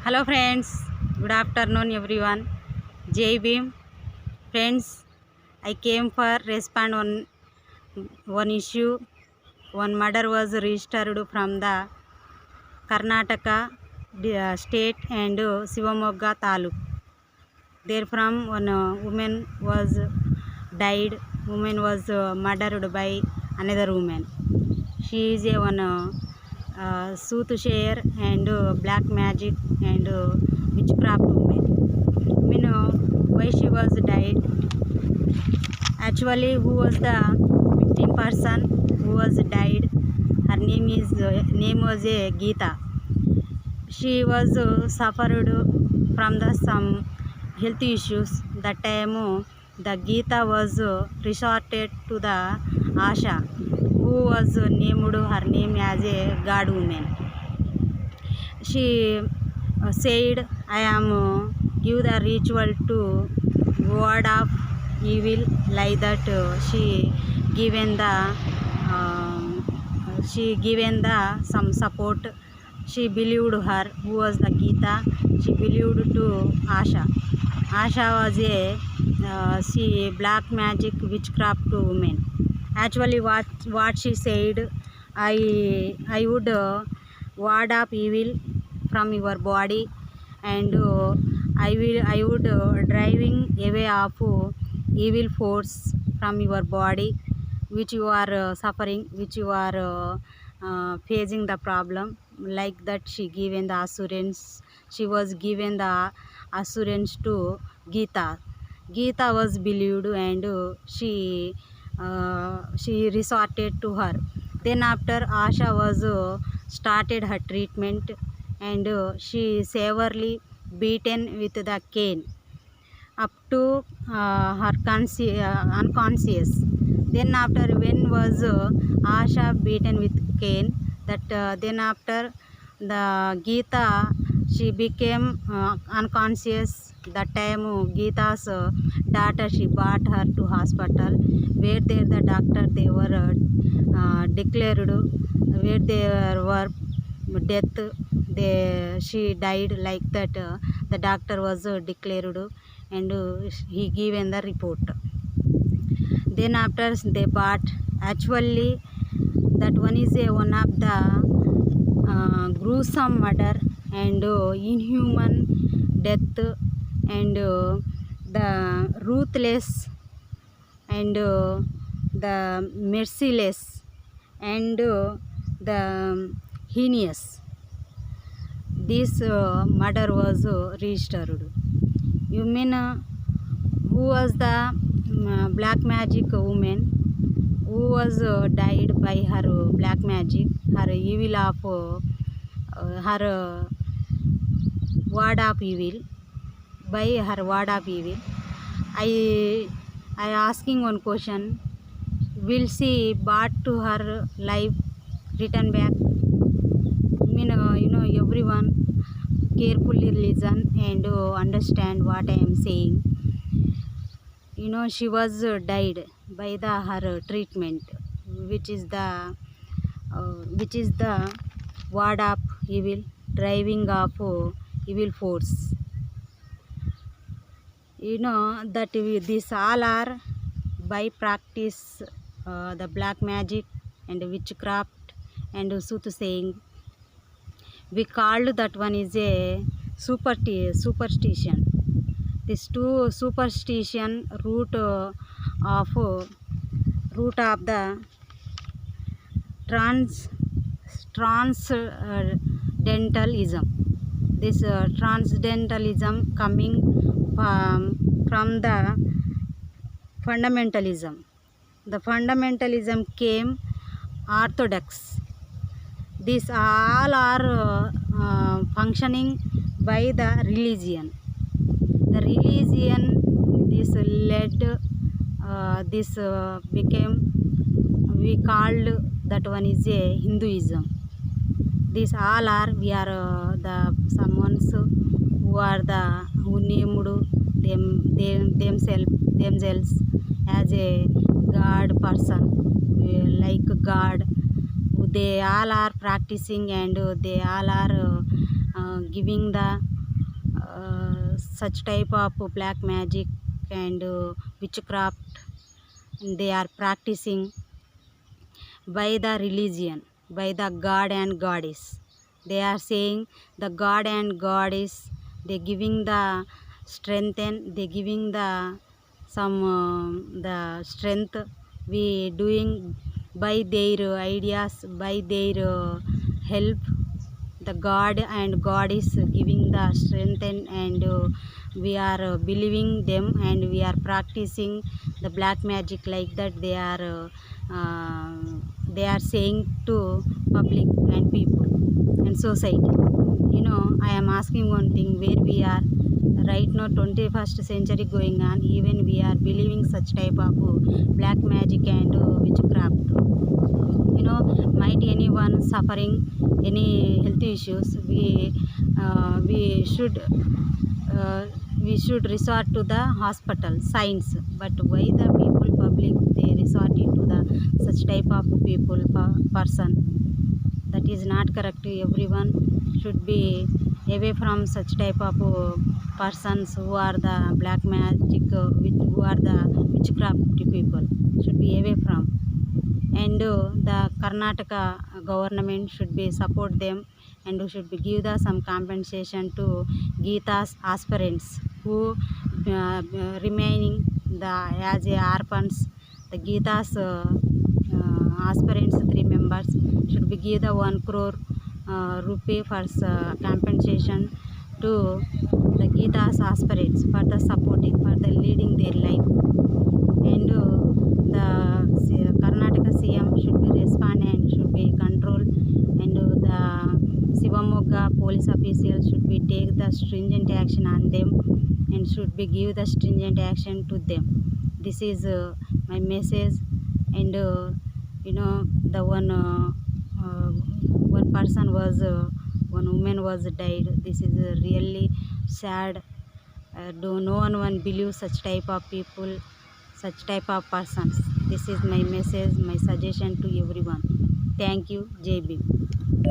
Hello friends, good afternoon everyone. Jai Bhim. Friends, I came for respond on one issue. One murder was registered from the Karnataka state and Shivamogga Taluk. Therefrom one woman was died. Woman was murdered by another woman. She is a one soothsayer and black magic and witchcraft woman. We know why she was died. Actually, who was the victim person who was died? Her name was Geeta. She was suffered from the some health issues. That time the Geeta was resorted to the Asha, who was named her name as a god woman. She said, I am give the ritual to ward off evil, like that she given the some support. She believed her who was the Geeta. She believed to Asha. Asha was a she black magic witchcraft woman. Actually, what she said, I would ward up evil from your body, and I would driving away of evil force from your body, which you are suffering, which you are facing the problem. Like that, she given the assurance. She was given the assurance to Geeta. Geeta was believed, and she resorted to her. Then after, Asha was started her treatment, and she severely beaten with the cane up to her unconscious. Then after, when was Asha beaten with cane, that then after the Geeta, she became unconscious. That time Geeta's daughter, she brought her to hospital, where there the doctor, they were declared where they were death. She died, like that the doctor was declared, and he given the report. Then after they bought, actually that one is one of the gruesome murder and inhuman death, and the ruthless and the merciless and the heinous. This murder was registered. You mean who was the black magic woman who was died by her black magic, her evil of her ward of evil, by her ward of evil. I asking one question: will she brought to her life return back? Everyone carefully listen and understand what I am saying. She was died by her treatment, which is the ward of evil, driving of evil force. That these all are by practice the black magic and witchcraft and soothsaying. We called that one is a superstition. This two superstition root of the transcendentalism. This transcendentalism coming from the fundamentalism. The fundamentalism came orthodox. These all are functioning by the religion. The religion, this led, this became, we called that one is a Hinduism. These all are, we are the someones who named themselves as a god person, like God, who they all are practicing, and they all are giving the such type of black magic and witchcraft. They are practicing by the religion, by the god and goddess. They are saying the god and goddess, they giving the strength, and they giving the the strength we doing by their ideas, by their help. The god and god is giving the strength, and we are believing them, and we are practicing the black magic like that. They are saying to public and people and society. I am asking one thing, where we are right now, 21st century going on, even we are believing such type of black magic and witchcraft. Might anyone suffering any health issues, we should resort to the hospital science. But why the people public, they resort into the such type of people person? That is not correct. Everyone should be away from such type of persons who are the black magic, who are the witchcraft people, should be away from. And the Karnataka government should be support them, and should be give the some compensation to Geeta's aspirants who remaining as a orphans. The Geeta's aspirants, 3 members, should be give the 1 crore rupee for compensation to the Geeta's aspirants for the supporting, for the leading their life. And the Karnataka CM should be respond and should be control, and the Shivamogga police officials should be take the stringent action on them, and should be give the stringent action to them. This is my message. And the one person was one woman was died. This is really sad. No one believe such type of people, such type of persons. This is my message, my suggestion to everyone. Thank you. Jai Bhim.